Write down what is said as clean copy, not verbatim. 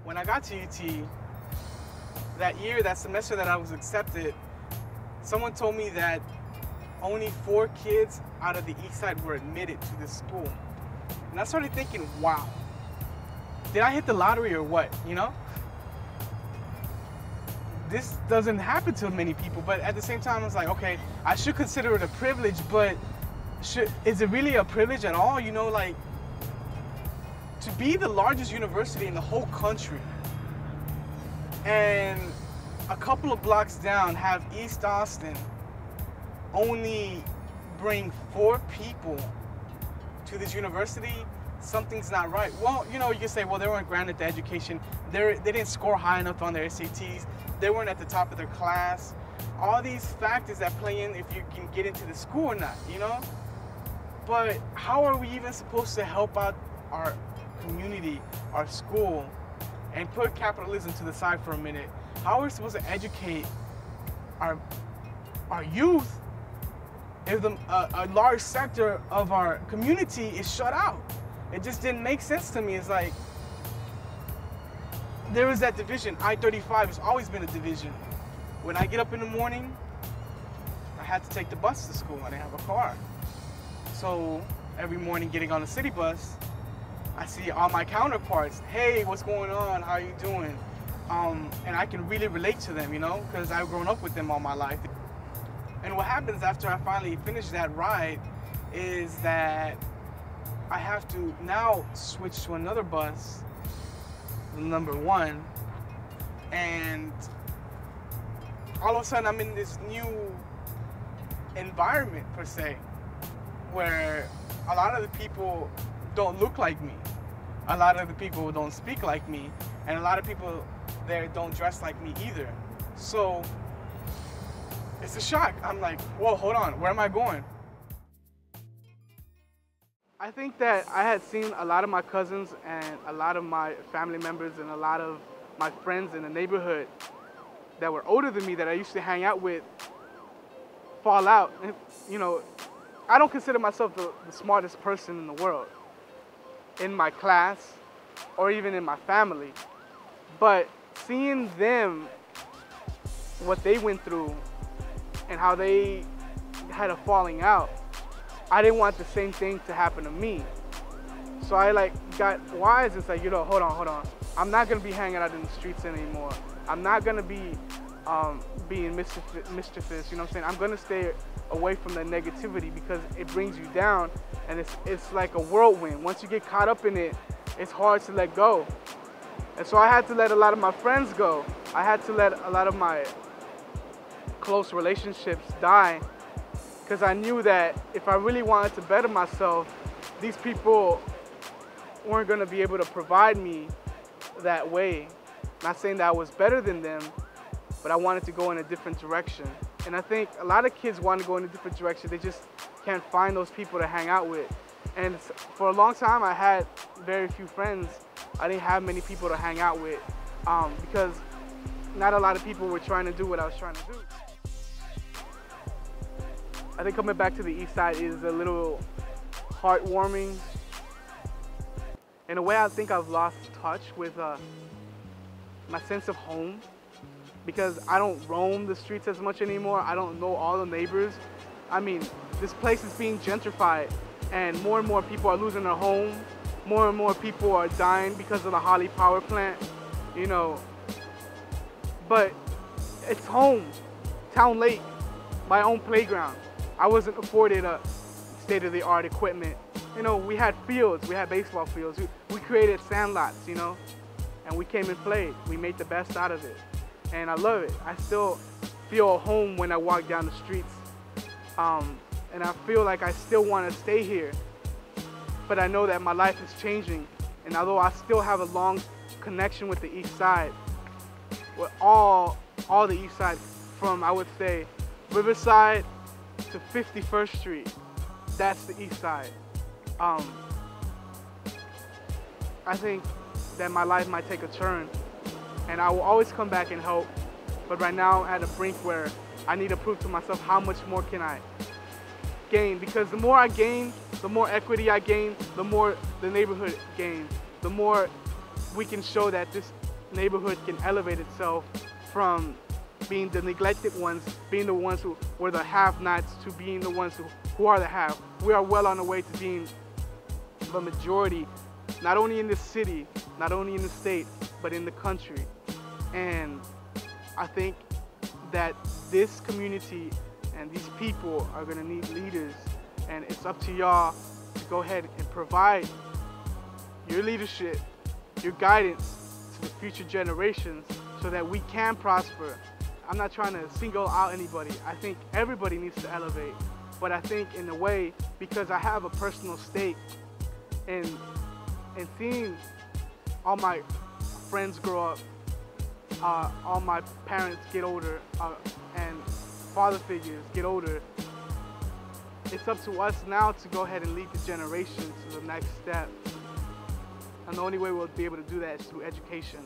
when I got to UT, that year, that semester that I was accepted, someone told me that only 4 kids out of the East Side were admitted to this school. And I started thinking, wow, did I hit the lottery or what, you know? This doesn't happen to many people, but at the same time, I was like, okay, I should consider it a privilege, but is it really a privilege at all? You know, like, to be the largest university in the whole country, and a couple of blocks down have East Austin only bring 4 people to this university, something's not right. Well, you know, you can say, well, they weren't granted the education, they didn't score high enough on their SATs, they weren't at the top of their class. All these factors that play in if you can get into the school or not, you know? But how are we even supposed to help out our community, our school, and put capitalism to the side for a minute? How are we supposed to educate our youth if a large sector of our community is shut out? It just didn't make sense to me. It's like, there is that division. I-35 has always been a division. When I get up in the morning, I had to take the bus to school. I didn't have a car. So every morning getting on the city bus, I see all my counterparts. Hey, what's going on? How are you doing? And I can really relate to them, you know, because I've grown up with them all my life. And what happens after I finally finish that ride is that I have to now switch to another bus, number 1, and all of a sudden I'm in this new environment, per se, where a lot of the people don't look like me, a lot of the people don't speak like me, and a lot of people there don't dress like me either. So it's a shock. I'm like, whoa, hold on, where am I going? I think that I had seen a lot of my cousins and a lot of my family members and a lot of my friends in the neighborhood that were older than me that I used to hang out with fall out. And, you know, I don't consider myself the smartest person in the world in my class or even in my family, but seeing them, what they went through and how they had a falling out, I didn't want the same thing to happen to me. So I got wise. It's like, you know, hold on. I'm not gonna be hanging out in the streets anymore. I'm not gonna be being mischievous, you know what I'm saying? I'm gonna stay away from the negativity because it brings you down, and it's like a whirlwind. Once you get caught up in it, it's hard to let go. And so I had to let a lot of my friends go. I had to let a lot of my close relationships die, because I knew that if I really wanted to better myself, these people weren't going to be able to provide me that way. Not saying that I was better than them, but I wanted to go in a different direction. And I think a lot of kids want to go in a different direction. They just can't find those people to hang out with. And for a long time, I had very few friends. I didn't have many people to hang out with because not a lot of people were trying to do what I was trying to do. I think coming back to the East Side is a little heartwarming. In a way, I think I've lost touch with my sense of home, because I don't roam the streets as much anymore. I don't know all the neighbors. I mean, this place is being gentrified, and more people are losing their home. More and more people are dying because of the Holly power plant, you know. But it's home, Town Lake, my own playground. I wasn't afforded a state-of-the-art equipment. You know, we had fields, we had baseball fields. We created sandlots, you know, and we came and played. We made the best out of it, and I love it. I still feel at home when I walk down the streets, and I feel like I still want to stay here. But I know that my life is changing, and although I still have a long connection with the East Side, with all the East Side, from, I would say, Riverside to 51st Street, that's the East Side. I think that my life might take a turn, and I will always come back and help, but right now I'm at a brink where I need to prove to myself how much more can I gain, because the more I gain, the more equity I gain, the more the neighborhood gains, the more we can show that this neighborhood can elevate itself from being the neglected ones, being the ones who were the have-nots, to being the ones who are the have. We are well on the way to being the majority, not only in the city, not only in the state, but in the country. And I think that this community and these people are gonna need leaders, and it's up to y'all to go ahead and provide your leadership, your guidance to the future generations so that we can prosper. I'm not trying to single out anybody. I think everybody needs to elevate, but I think in a way, because I have a personal stake in seeing all my friends grow up, all my parents get older, and father figures get older, it's up to us now to go ahead and lead the generation to the next step. And the only way we'll be able to do that is through education.